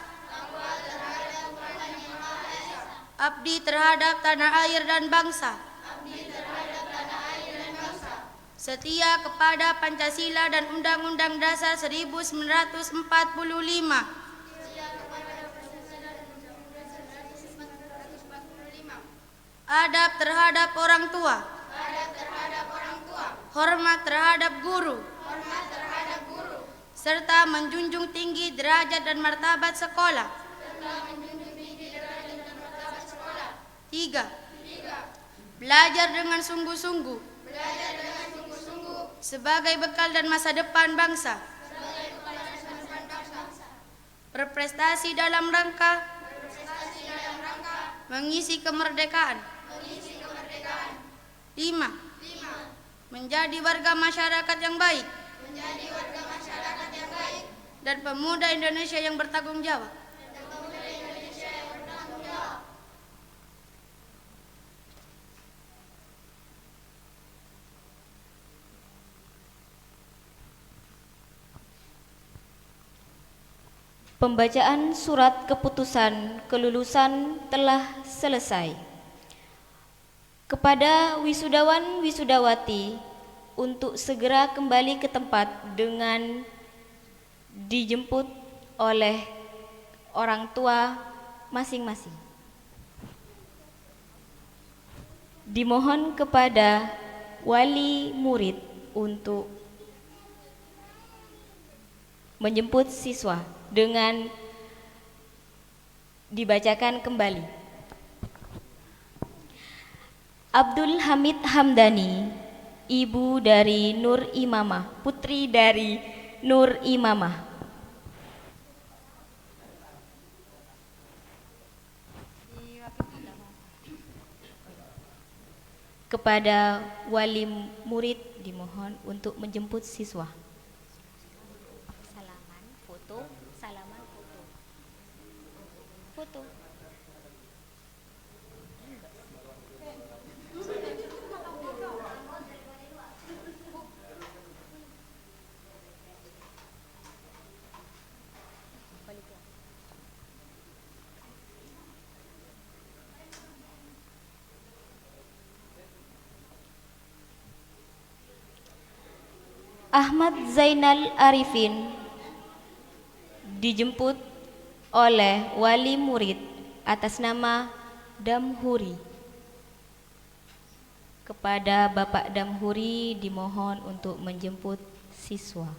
Abdi terhadap tanah air dan bangsa. Setia kepada Pancasila dan Undang-Undang Dasar 1945. Adab terhadap orang tua. Hormat terhadap guru. Serta menjunjung tinggi derajat dan martabat sekolah. 3. Belajar dengan sungguh-sungguh. Sebagai bekal dan masa depan bangsa. Berprestasi dalam rangka mengisi kemerdekaan. 5. Menjadi warga masyarakat yang baik dan pemuda Indonesia yang bertanggung jawab. Pembacaan surat keputusan kelulusan telah selesai. Kepada wisudawan-wisudawati untuk segera kembali ke tempat dengan dijemput oleh orang tua masing-masing. Dimohon kepada wali murid untuk menjemput siswa dengan dibacakan kembali. Abdul Hamid Hamdani, ibu dari Nur Imamah, putri dari Nur Imamah. Kepada wali murid dimohon untuk menjemput siswa. Salaman, foto, salaman, foto. Foto. Ahmad Zainal Arifin, dijemput oleh wali murid atas nama Damhuri. Kepada Bapak Damhuri dimohon untuk menjemput siswa.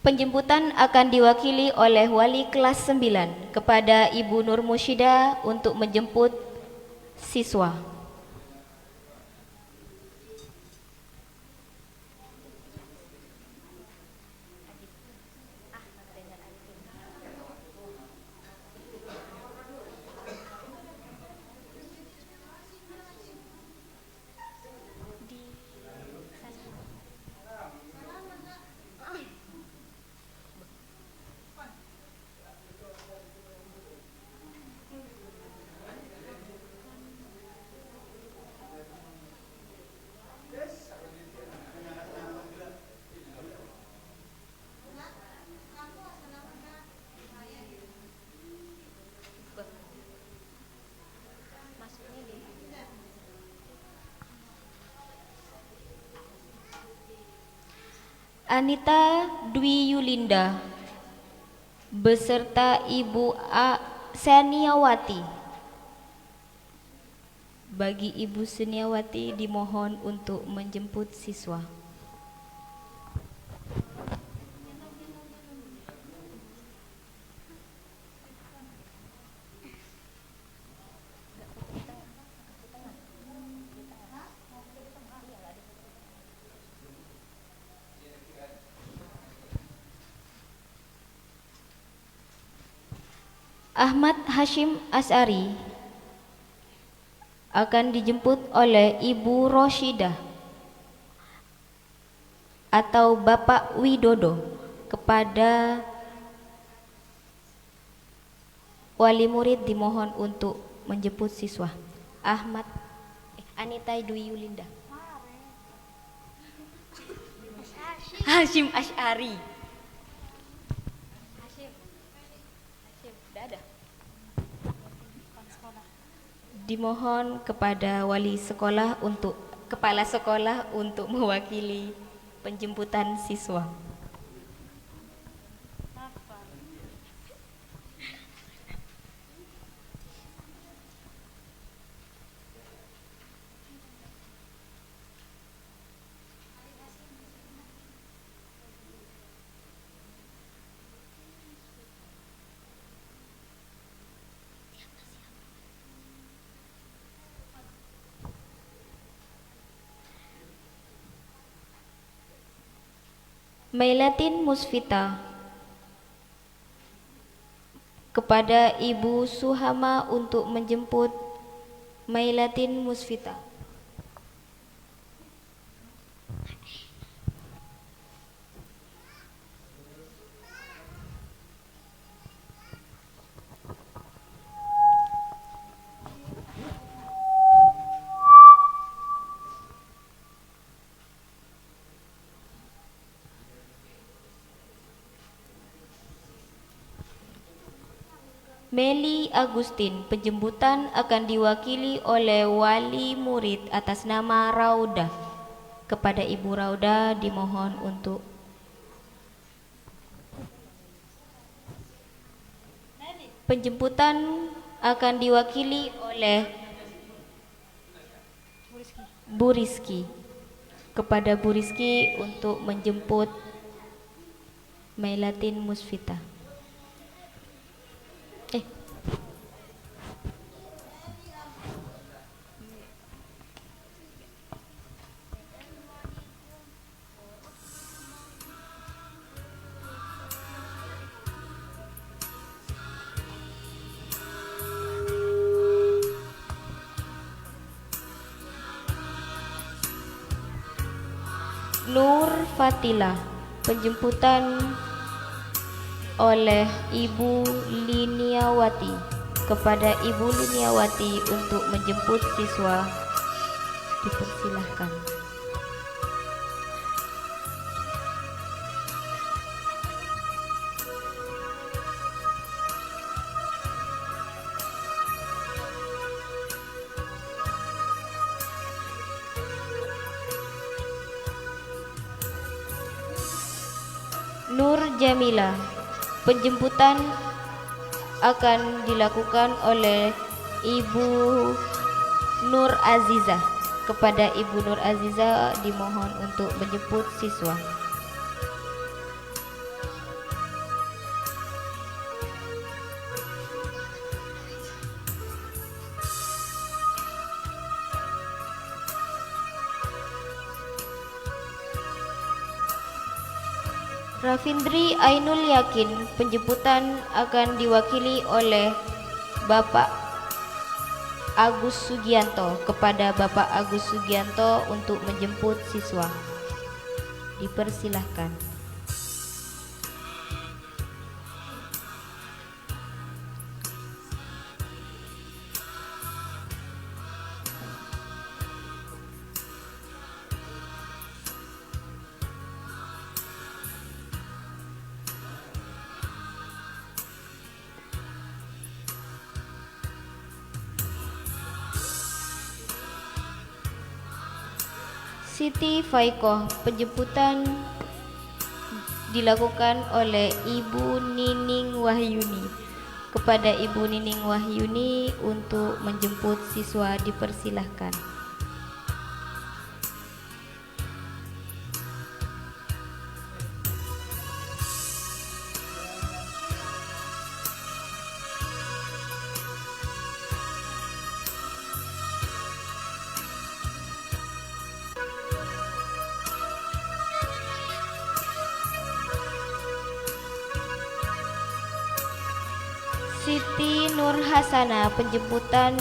Penjemputan akan diwakili oleh wali kelas 9 kepada Ibu Nur Musyida untuk menjemput siswa. Anita Dwi Yulinda beserta Ibu Seniawati. Bagi Ibu Seniawati dimohon untuk menjemput siswa. Ahmad Hashim As'ari akan dijemput oleh Ibu Roshidah atau Bapak Widodo kepada wali murid dimohon untuk menjemput siswa. Anita Dwi Yulinda. Hashim As'ari. Dimohon kepada wali sekolah untuk kepala sekolah untuk mewakili penjemputan siswa. Mailatin Musfita kepada Ibu Suhama untuk menjemput Mailatin Musfita. Meli Agustin, penjemputan akan diwakili oleh wali murid atas nama Rauda. Kepada Ibu Rauda dimohon untuk penjemputan akan diwakili oleh Bu Rizki. Kepada Bu Rizki untuk menjemput Mailatin Musfita. Nur Fatila, penjemputan oleh Ibu Liniawati. Kepada Ibu Liniawati untuk menjemput siswa dipersilahkan. Nur Jamila. Penjemputan akan dilakukan oleh Ibu Nur Azizah. Kepada Ibu Nur Azizah dimohon untuk menjemput siswa. Rafindri Ainul Yakin. Penjemputan akan diwakili oleh Bapak Agus Sugianto. Kepada Bapak Agus Sugianto untuk menjemput siswa. Dipersilahkan. Siti Faikoh. Penjemputan dilakukan oleh Ibu Nining Wahyuni. Kepada Ibu Nining Wahyuni untuk menjemput siswa dipersilahkan. Siti Nur Hasana. Penjemputan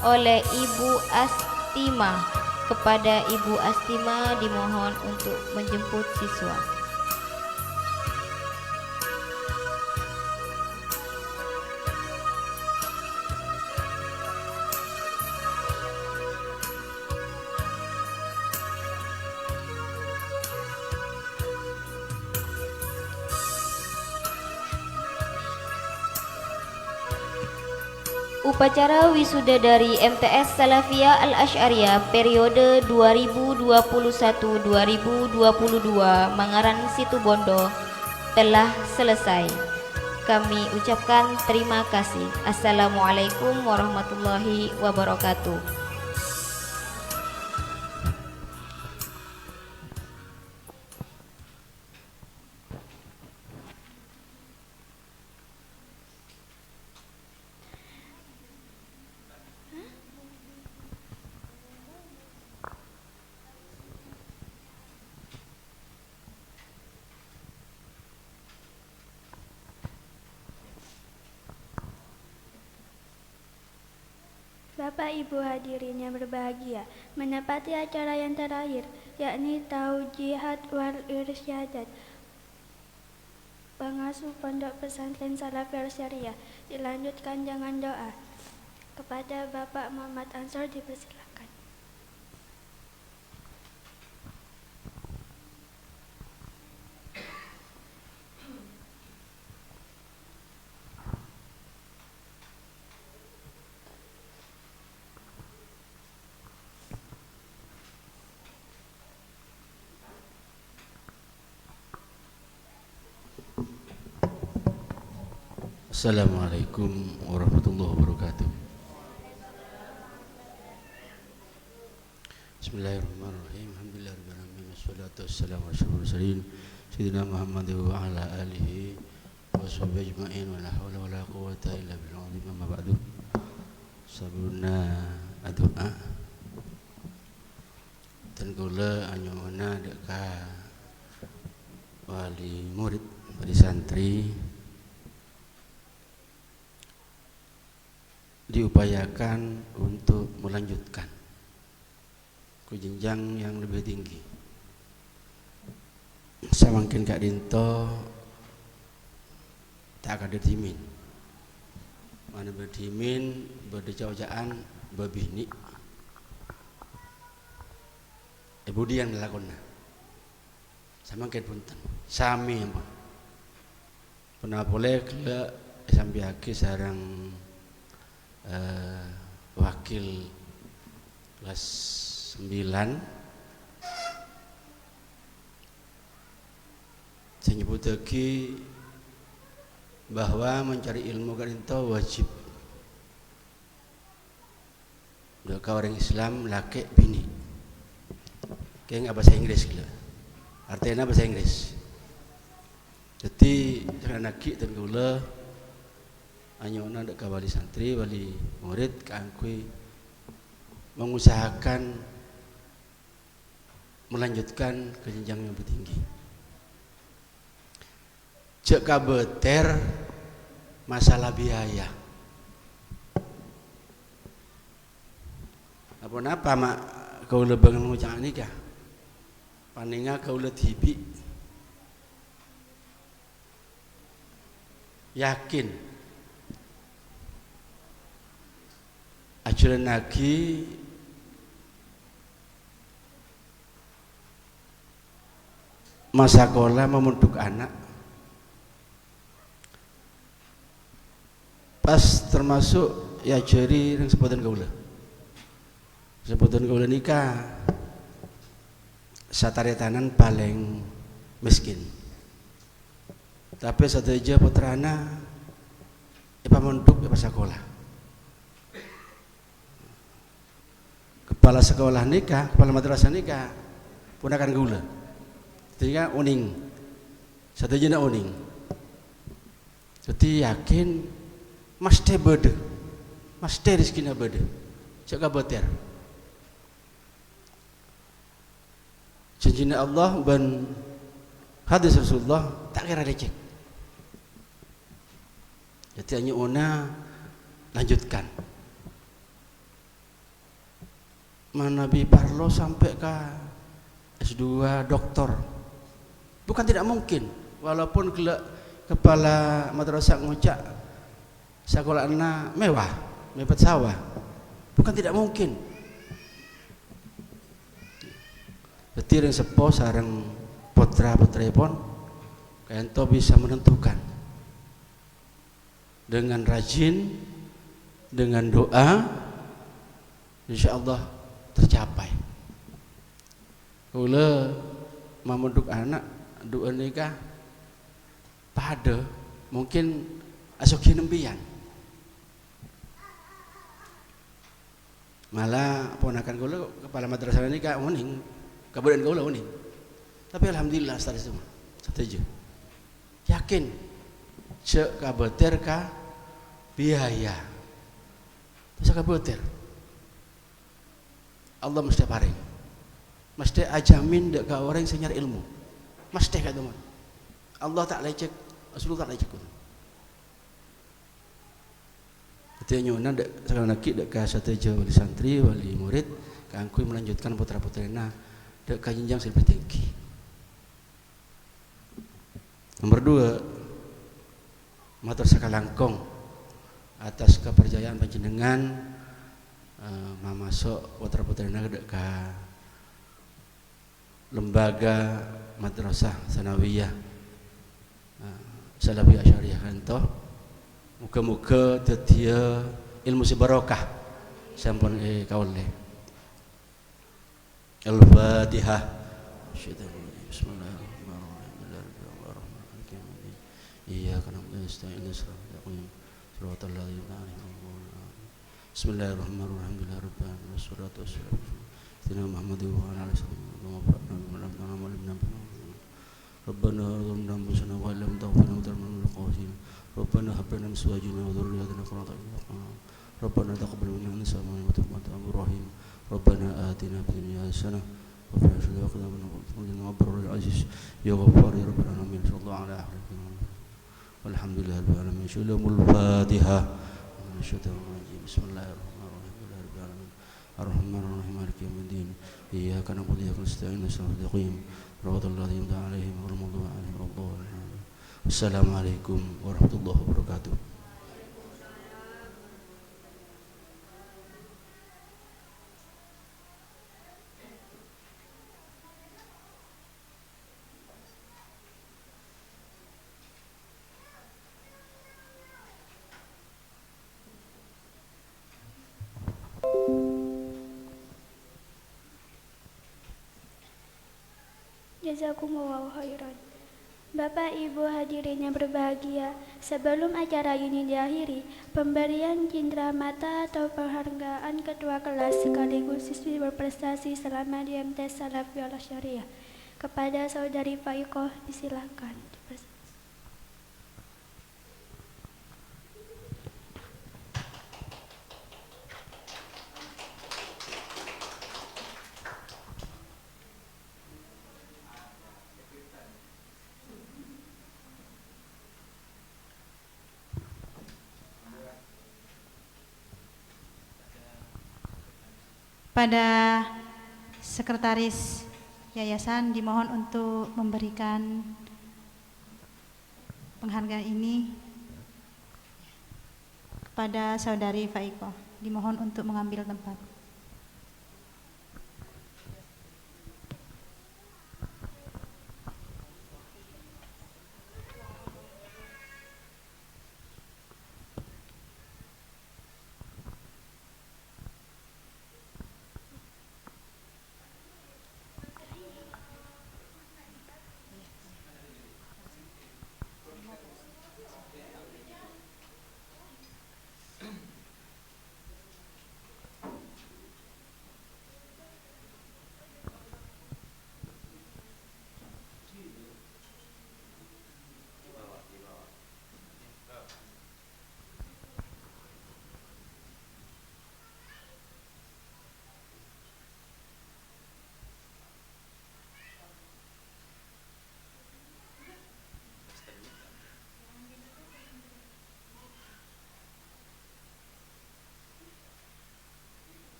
oleh Ibu Astima. Kepada Ibu Astima dimohon untuk menjemput siswa. Upacara wisuda dari MTS Salafiyah Al-Asy'ariyah periode 2021-2022 Mangaran Situbondo telah selesai. Kami ucapkan terima kasih. Assalamualaikum warahmatullahi wabarakatuh. Bapak Ibu hadirin yang berbahagia, menepati acara yang terakhir, yakni Taujihat wal Irsyadat pengasuh Pondok Pesantren Salafiyah Syariah, dilanjutkan dengan doa. Kepada Bapak Muhammad Ansor dipersilakan. Assalamualaikum warahmatullahi wabarakatuh. Bismillahirrahmanirrahim. Alhamdulillahirabbil alamin wassalatu wassalamu ala asyrofil mursalin sayyidina Muhammad wa ala alihi wa sahbihi ajmain wa la haula wa la quwwata illa billah. Amma ba'du. Sabuna doa dan kula anyona deka wali murid, wali santri diupayakan untuk melanjutkan ke jenjang yang lebih tinggi. Semakin Kak Dinto tak ada dimin, mana berdimin berdejauhan berbini. Ibu dia yang melakukan. Semakin punten, sami apa? Pernah boleh ke sampai akhir sarang wakil kelas 9 saya nyebut lagi bahwa mencari ilmu kan itu wajib. Udah kau orang Islam laki bini. Kayak nggak bahasa Inggris gila. Artinya bahasa Inggris. Jadi karena laki dan gula hanya orang dek wali santri, wali murid keangkui mengusahakan melanjutkan ke jenjang yang lebih tinggi. Cek kabeter masalah biaya. Apa mak kau lebih ngucap nikah? Paninga kau lebih tibi. Yakin. Ajaran lagi masa sekolah membentuk anak. Pas termasuk ya jari yang sebutan gaula nikah sataretanan paling miskin, tapi satu aja putrana ipa mondok ipa sekolah, kepala sekolah nikah, kepala madrasah nikah punakan gaula sehingga uning satu aja uning, jadi yakin mesti beda, mesti rizkinya beda, jaga beter. Janjinya Allah dan hadis Rasulullah tak kira lecek. Jadi hanya ona lanjutkan. Mana Nabi Parlo sampai ke S2 doktor, bukan tidak mungkin. Walaupun kepala madrasah ngucap sekolah anak mewah, mepet sawah, bukan tidak mungkin. Betir yang sepo sarang putra pun kento bisa menentukan dengan rajin, dengan doa, insya Allah tercapai. Kalau memunduk anak doa nikah pada mungkin asuki nembian. Malah ponakan kula kepala madrasah ini kak uning, kabudan kula uning. Tapi alhamdulillah setelah semua setuju. Yakin cek kabeter ka biaya. Terus kabeter. Allah mesti paring. Mesti ajamin dek ka orang yang nyari ilmu. Mesti ka teman. Allah tak lecek, Rasulullah tak lecek. Artinya nyona dek sekarang lagi dek ka sateja wali santri, wali murid, kangkui melanjutkan putra-putrina dek ka jenjang lebih tinggi. Nomor 2, matur sakalangkong atas kepercayaan panjenengan mamasuk putra-putrina dek ka lembaga madrasah sanawiyah Salafiyah Syariah kanto. Muka-muka tetia ilmu si barokah sampun kaule. Al-Fatihah. Bismillahirrahmanirrahim. Iyyaka na'budu wa nasta'in shiratal ladzina an'amta 'alaihim. Bismillahirrahmanirrahim. Wassalatu wassalamu ala Muhammadin wa ala alihi wasallam. Rabbana zalamna anfusana wa illam taghfir lana wa tarhamna ربنا هب لنا من ازواجنا وذرياتنا قرة اعين ربنا تقبل منا انك انت التواب الرحيم ربنا آتنا في الدنيا حسنة وفي الآخرة وقنا عذاب النار ربنا العزيز يا غفار يا رب العالمين صلى الله على احمد والحمد لله رب العالمين شلم الفاتحة من الشيطان الرجيم بسم الله الرحمن الرحيم رب العالمين الرحمن الرحيم مالك يوم الدين إياك نعبد وإياك نستعين اهدنا الصراط المستقيم صراط الذين أنعمت عليهم غير المغضوب عليهم ولا الضالين. Assalamualaikum warahmatullahi wabarakatuh. Jazakumullahu khairan. Bapak Ibu hadirin yang berbahagia, sebelum acara ini diakhiri, pemberian cindera mata atau penghargaan ketua kelas sekaligus siswi berprestasi selama di MTS Salafiyah Al-Syariah kepada Saudari Faikoh disilakan. Pada sekretaris yayasan dimohon untuk memberikan penghargaan ini kepada Saudari Faikoh. Dimohon untuk mengambil tempat.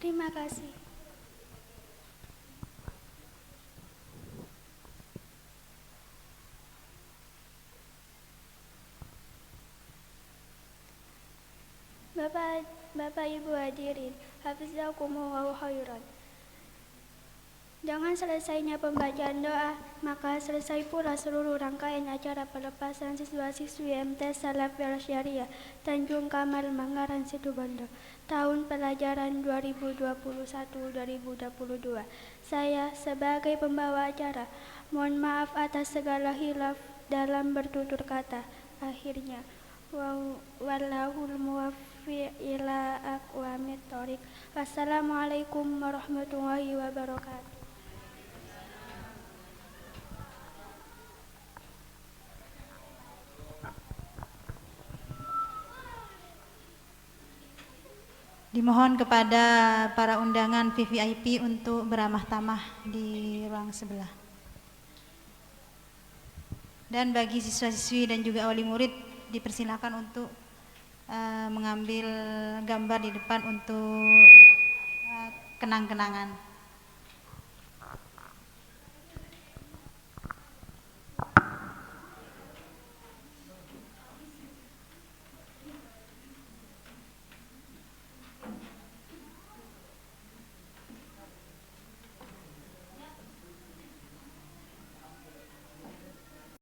Terima kasih. Bapak Ibu hadirin, hafizakumullahu khairan. Dengan selesainya pembacaan doa, maka selesai pula seluruh rangkaian acara pelepasan siswa-siswi MTS Salafiyah Al-Syariah Tanjung Kamal Manggaran Situbondo tahun pelajaran 2021-2022. Saya sebagai pembawa acara mohon maaf atas segala hilaf dalam bertutur kata. Akhirnya, wallahul muwaffiq ila aqwamit thoriq. Wassalamualaikum warahmatullahi wabarakatuh. Dimohon kepada para undangan VVIP untuk beramah tamah di ruang sebelah. Dan bagi siswa-siswi dan juga wali murid dipersilakan untuk mengambil gambar di depan untuk kenang-kenangan.